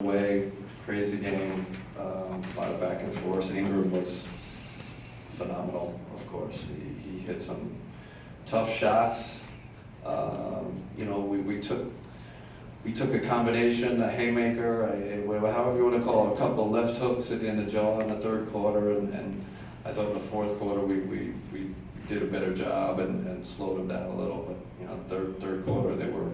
Way, crazy game, a lot of back and forth. Ingram was phenomenal, of course. He hit some tough shots. We took a combination, a haymaker, however you want to call it, a couple of left hooks in the jaw in the third quarter, and I thought in the fourth quarter we did a better job and slowed them down a little. But third quarter they were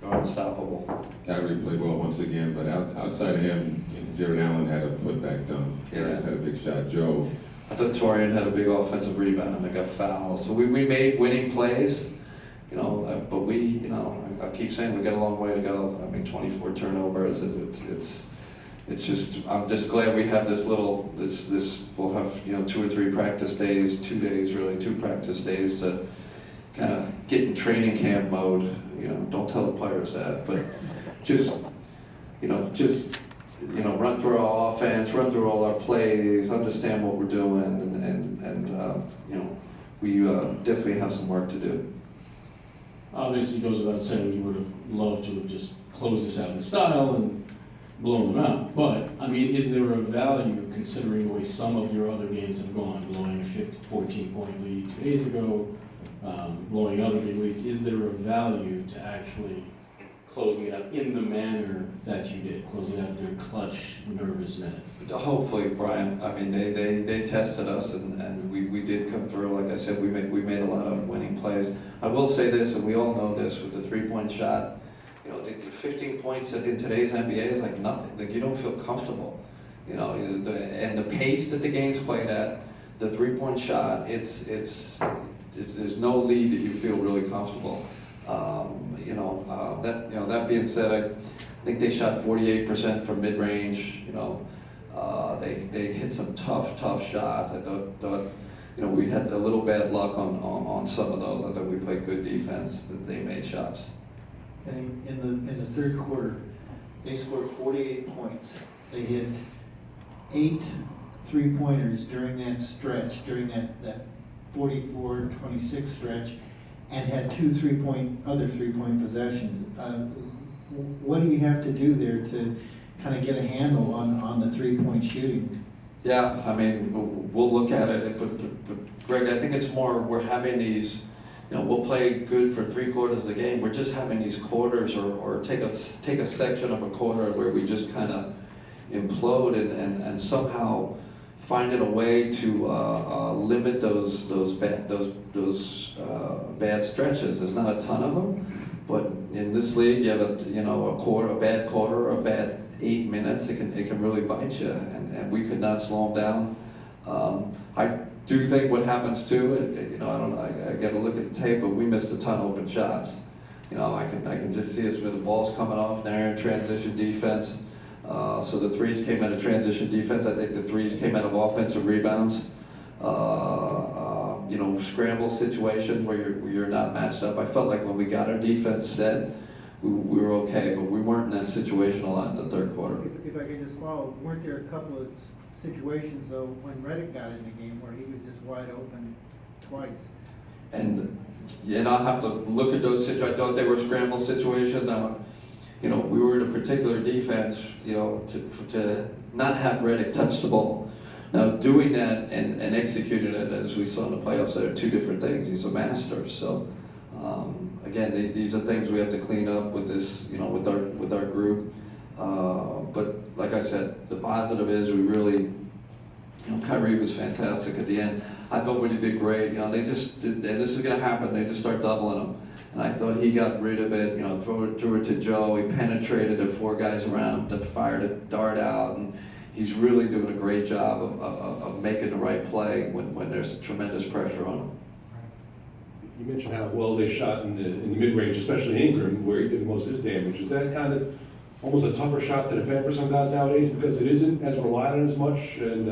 unstoppable. Kyrie played well once again, but outside of him, Jared Allen had a putback dunk. Harris had a big shot. Joe. I thought Torian had a big offensive rebound and got fouled. So we made winning plays, but I keep saying we got a long way to go. I mean, 24 turnovers. It's just, I'm just glad we have this we'll have 2 or 3 practice days, 2 days really, 2 practice days to kind of get in training camp mode. Don't tell the players that, but just run through our offense, run through all our plays, understand what we're doing, and we definitely have some work to do. Obviously, it goes without saying you would have loved to have just closed this out in style and blown them out. But, I mean, is there a value, considering the way some of your other games have gone, blowing a 14-point lead 2 days ago, blowing other big leads, is there a value to actually closing it out in the manner that you did, closing out your clutch, nervous minutes? Hopefully, Brian. I mean, they tested us, and we did come through. Like I said, we made a lot of winning plays. I will say this, and we all know this, with the 3-point shot, the 15 points in today's NBA is like nothing. Like, you don't feel comfortable. And the pace that the game's played at, the 3-point shot, there's no lead that you feel really comfortable. That being said, I think they shot 48% from mid-range. They hit some tough shots. I thought we had a little bad luck on some of those. I thought we played good defense, that they made shots. And in the third quarter, they scored 48 points. They hit 8 3-pointers during that stretch, during that 44-26 stretch, and had 2 other 3-point possessions. What do you have to do there to kind of get a handle on the 3-point shooting? Yeah, I mean, we'll look at it, but Greg, I think it's more we're having these, we'll play good for 3 quarters of the game. We're just having these quarters, or take a section of a quarter where we just kind of implode and somehow finding a way to limit those bad stretches. There's not a ton of them, but in this league, you have a bad quarter, a bad 8 minutes. It can really bite you, and we could not slow them down. I do think what happens too. I got to look at the tape, but we missed a ton of open shots. I can just see us with the balls coming off there in transition defense. So the threes came out of transition defense. I think the threes came out of offensive rebounds. Scramble situations where you're not matched up. I felt like when we got our defense set, we were okay, but we weren't in that situation a lot in the third quarter. If I could just follow, weren't there a couple of situations though when Redick got in the game where he was just wide open twice? And I'll have to look at those situations. I thought they were scramble situations. We were in a particular defense, to not have Redick touch the ball. Now, doing that and executing it, as we saw in the playoffs, are 2 different things. He's a master. So, again, these are things we have to clean up with this, with our group. But like I said, the positive is we really, Kyrie was fantastic at the end. I thought when he did great. They just did, and this is going to happen. They just start doubling him. And I thought he got rid of it, threw it to Joe. He penetrated the 4 guys around him that fired a dart out. And he's really doing a great job of making the right play when there's tremendous pressure on him. You mentioned how well they shot in the mid-range, especially Ingram, where he did most of his damage. Is that kind of almost a tougher shot to defend for some guys nowadays because it isn't as relied on as much? And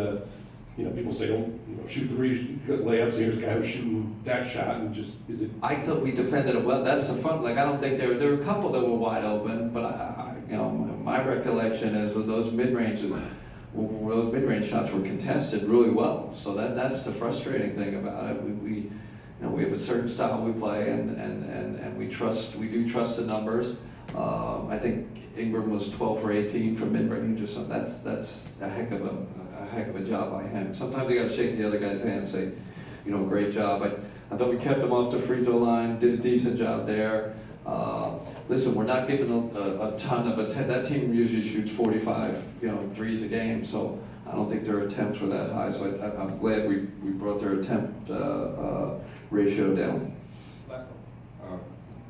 people say don't shoot 3 layups. Here's a guy who's shooting that shot, and just is it? I thought we defended it well. That's the fun. Like, I don't think there were a couple that were wide open, but my recollection is that those mid-range shots were contested really well. So that's the frustrating thing about it. We have a certain style we play, and we do trust the numbers. I think Ingram was 12 for 18 from mid-range or something. That's a heck of a job by him. Sometimes you got to shake the other guy's hand and say, great job. I thought we kept him off the free throw line, did a decent job there. Listen, we're not giving a ton of attempt. That team usually shoots 45, threes a game, so I don't think their attempts were that high. So I'm glad we brought their attempt ratio down.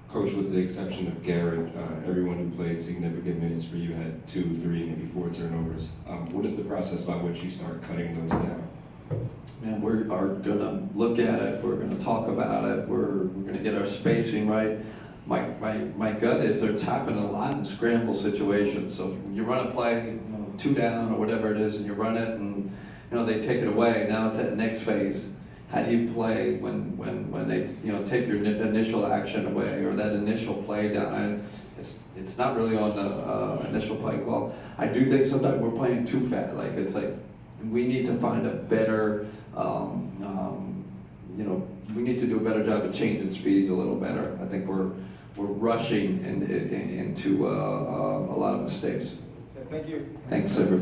Coach, with the exception of Garrett, everyone who played significant minutes for you had 2, 3, maybe 4 turnovers. What is the process by which you start cutting those down? Man, we are gonna look at it. We're gonna talk about it. We're gonna get our spacing right. My gut is it's happening a lot in scramble situations. So when you run a play, 2 down or whatever it is, and you run it, and they take it away. Now it's that next phase. How do you play when they take your initial action away or that initial play down? It's not really on the initial play call. I do think sometimes we're playing too fast. It's like we need to find a better, we need to do a better job of changing speeds a little better. I think we're rushing into a lot of mistakes. Thank you. Thanks, everybody.